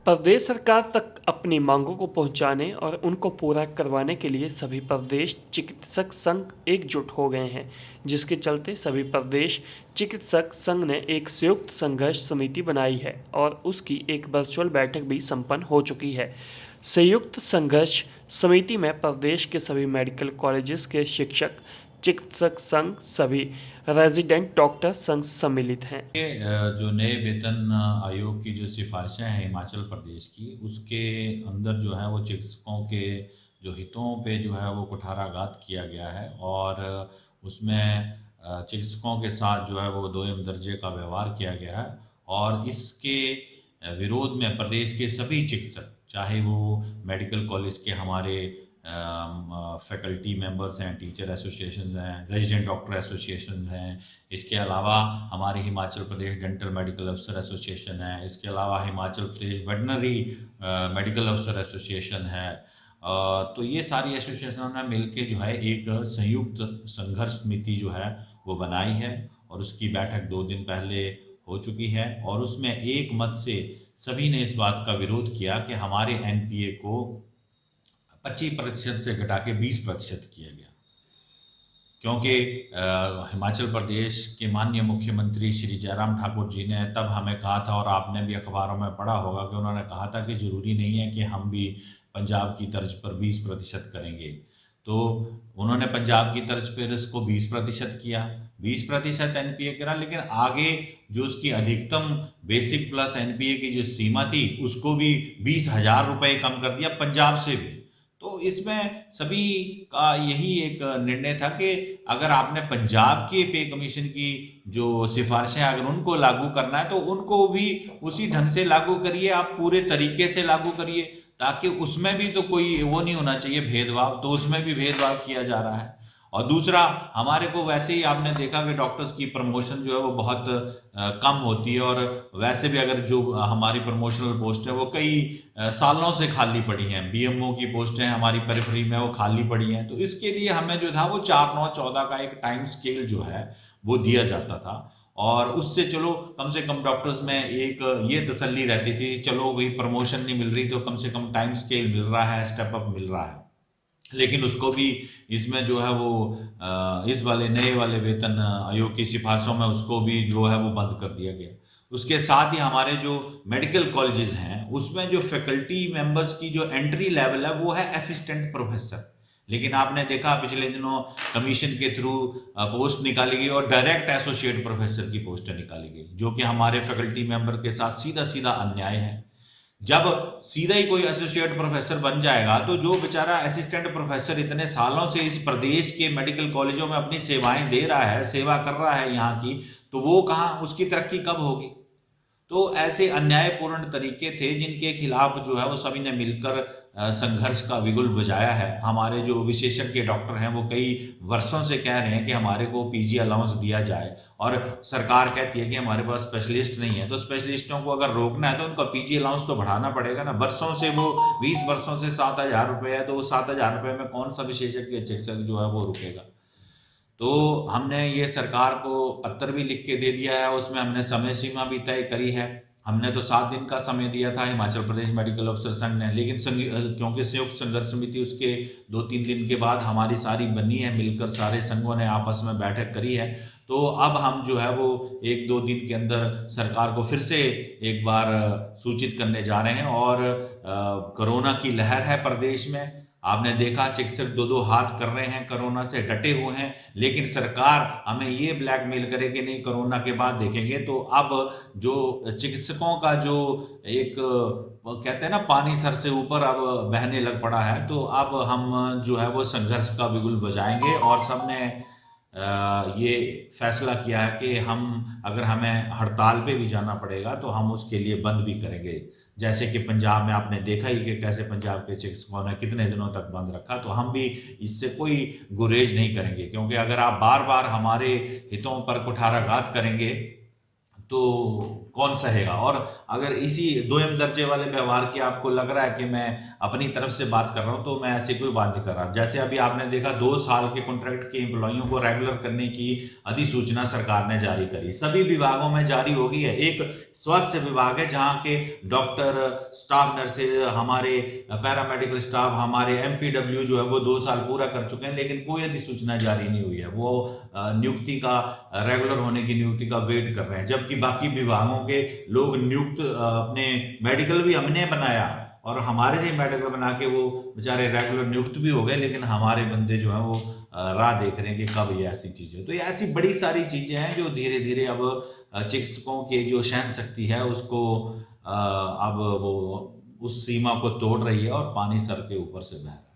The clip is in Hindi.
प्रदेश सरकार तक अपनी मांगों को पहुंचाने और उनको पूरा करवाने के लिए सभी प्रदेश चिकित्सक संघ एकजुट हो गए हैं, जिसके चलते सभी प्रदेश चिकित्सक संघ ने एक संयुक्त संघर्ष समिति बनाई है और उसकी एक वर्चुअल बैठक भी संपन्न हो चुकी है। संयुक्त संघर्ष समिति में प्रदेश के सभी मेडिकल कॉलेजेस के शिक्षक, चिकित्सक संघ, सभी रेजिडेंट डॉक्टर संघ सम्मिलित हैं। जो नए वेतन आयोग की जो सिफारिशें हैं हिमाचल प्रदेश की, उसके अंदर जो है वो चिकित्सकों के जो हितों पे जो है वो कुठाराघात किया गया है और उसमें चिकित्सकों के साथ जो है वो दोयम दर्जे का व्यवहार किया गया है और इसके विरोध में प्रदेश के सभी चिकित्सक, चाहे वो मेडिकल कॉलेज के हमारे फैकल्टी मेंबर्स हैं, टीचर एसोसिएशन हैं, रेजिडेंट डॉक्टर एसोसिएशन हैं, इसके अलावा हमारे हिमाचल प्रदेश डेंटल मेडिकल अफसर एसोसिएशन है, इसके अलावा हिमाचल प्रदेश वेटनरी मेडिकल अफसर एसोसिएशन है। तो ये सारी एसोसिएशनों ने मिलके जो है एक संयुक्त संघर्ष समिति जो है वो बनाई है और उसकी बैठक 2 दिन पहले हो चुकी है और उसमें एक मत से सभी ने इस बात का विरोध किया कि हमारे एनपीए को 25% से घटा के 20% किया गया, क्योंकि हिमाचल प्रदेश के माननीय मुख्यमंत्री श्री जयराम ठाकुर जी ने तब हमें कहा था और आपने भी अखबारों में पढ़ा होगा कि उन्होंने कहा था कि ज़रूरी नहीं है कि हम भी पंजाब की तर्ज पर 20% करेंगे। तो उन्होंने पंजाब की तर्ज पर इसको 20% किया, 20% एनपीए करा, लेकिन आगे जो उसकी अधिकतम बेसिक प्लस एनपीए की जो सीमा थी उसको भी 20,000 रुपये कम कर दिया पंजाब से भी। तो इसमें सभी का यही एक निर्णय था कि अगर आपने पंजाब के पे कमीशन की जो सिफारिशें अगर उनको लागू करना है तो उनको भी उसी ढंग से लागू करिए, आप पूरे तरीके से लागू करिए, ताकि उसमें भी तो कोई वो नहीं होना चाहिए भेदभाव, तो उसमें भी भेदभाव किया जा रहा है। और दूसरा, हमारे को वैसे ही आपने देखा कि डॉक्टर्स की प्रमोशन जो है वो बहुत कम होती है और वैसे भी अगर जो हमारी प्रमोशनल पोस्ट है वो कई सालों से खाली पड़ी हैं, बीएमओ की पोस्टें हमारी पेरिफेरी में वो खाली पड़ी हैं, तो इसके लिए हमें जो था वो 4/9/14 का एक टाइम स्केल जो है वो दिया जाता था और उससे चलो कम से कम डॉक्टर्स में एक ये तसल्ली रहती थी, चलो भाई प्रमोशन नहीं मिल रही तो कम से कम टाइम स्केल मिल रहा है, स्टेप अप मिल रहा है। लेकिन उसको भी इसमें जो है वो इस वाले नए वाले वेतन आयोग की सिफारिशों में उसको भी जो है वो बंद कर दिया गया। उसके साथ ही हमारे जो मेडिकल कॉलेजेस हैं उसमें जो फैकल्टी मेंबर्स की जो एंट्री लेवल है वो है असिस्टेंट प्रोफेसर, लेकिन आपने देखा पिछले दिनों कमीशन के थ्रू पोस्ट निकाली गई और डायरेक्ट एसोसिएट प्रोफेसर की पोस्ट निकाली गई, जो कि हमारे फैकल्टी मेंबर के साथ सीधा सीधा अन्याय है। जब सीधा ही कोई एसोसिएट प्रोफेसर बन जाएगा तो जो बेचारा असिस्टेंट प्रोफेसर इतने सालों से इस प्रदेश के मेडिकल कॉलेजों में अपनी सेवाएं दे रहा है, सेवा कर रहा है यहाँ की, तो वो कहाँ, उसकी तरक्की कब होगी। तो ऐसे अन्यायपूर्ण तरीके थे जिनके खिलाफ जो है वो सभी ने मिलकर संघर्ष का बिगुल बजाया है। हमारे जो विशेषज्ञ डॉक्टर हैं वो कई वर्षों से कह रहे हैं कि हमारे को पीजी अलाउंस दिया जाए और सरकार कहती है कि हमारे पास स्पेशलिस्ट नहीं है, तो स्पेशलिस्टों को अगर रोकना है तो उनका पीजी अलाउंस तो बढ़ाना पड़ेगा ना। वर्षों से वो 20 वर्षों से 7,000 रुपये है, तो वो 7,000 रुपये में कौन सा विशेषज्ञ चिकित्सक जो है वो रुकेगा। तो हमने ये सरकार को पत्र भी लिख के दे दिया है, उसमें हमने समय सीमा भी तय करी है। हमने तो 7 दिन का समय दिया था हिमाचल प्रदेश मेडिकल अफसर संघ ने, लेकिन क्योंकि संयुक्त संघर्ष समिति उसके 2-3 दिन के बाद हमारी सारी बनी है, मिलकर सारे संघों ने आपस में बैठक करी है, तो अब हम जो है वो 1-2 दिन के अंदर सरकार को फिर से एक बार सूचित करने जा रहे हैं। और कोरोना की लहर है प्रदेश में, आपने देखा चिकित्सक 2-2 हाथ कर रहे हैं, कोरोना से डटे हुए हैं, लेकिन सरकार हमें ये ब्लैकमेल करे कि नहीं कोरोना के बाद देखेंगे। तो अब जो चिकित्सकों का जो एक वो कहते हैं ना पानी सर से ऊपर अब बहने लग पड़ा है, तो अब हम जो है वो संघर्ष का बिगुल बजाएंगे और सबने ये फैसला किया है कि हम अगर हमें हड़ताल पे भी जाना पड़ेगा तो हम उसके लिए बंद भी करेंगे। जैसे कि पंजाब में आपने देखा ही कि कैसे पंजाब के चिकित्सकों ने कितने दिनों तक बंद रखा, तो हम भी इससे कोई गुरेज नहीं करेंगे, क्योंकि अगर आप बार बार हमारे हितों पर कुठाराघात करेंगे तो कौन सहेगा। और अगर इसी दोयम दर्जे वाले व्यवहार की आपको लग रहा है कि मैं अपनी तरफ से बात कर रहा हूं, तो मैं ऐसी कोई बात नहीं कर रहा। जैसे अभी आपने देखा 2 साल के कॉन्ट्रैक्ट के एम्प्लॉइयों को रेगुलर करने की अधिसूचना सरकार ने जारी करी, सभी विभागों में जारी हो गई है। एक स्वास्थ्य विभाग है जहां के डॉक्टर, स्टाफ नर्सेज, हमारे पैरामेडिकल स्टाफ, हमारे एमपीडब्ल्यू जो है वो 2 साल पूरा कर चुके हैं, लेकिन कोई अधिसूचना जारी नहीं हुई है। वो नियुक्ति का, रेगुलर होने की नियुक्ति का वेट कर रहे हैं, जबकि बाकी विभागों के लोग नियुक्त, अपने मेडिकल भी हमने बनाया और हमारे से मेडिकल बना के वो बेचारे रेगुलर नियुक्त भी हो गए, लेकिन हमारे बंदे जो हैं वो राह देख रहे हैं कि कब ये ऐसी चीजें। तो ये ऐसी बड़ी सारी चीजें हैं जो धीरे धीरे अब चिकित्सकों की जो सहन शक्ति है उसको अब वो उस सीमा को तोड़ रही है और पानी सर के ऊपर से बह रहा है।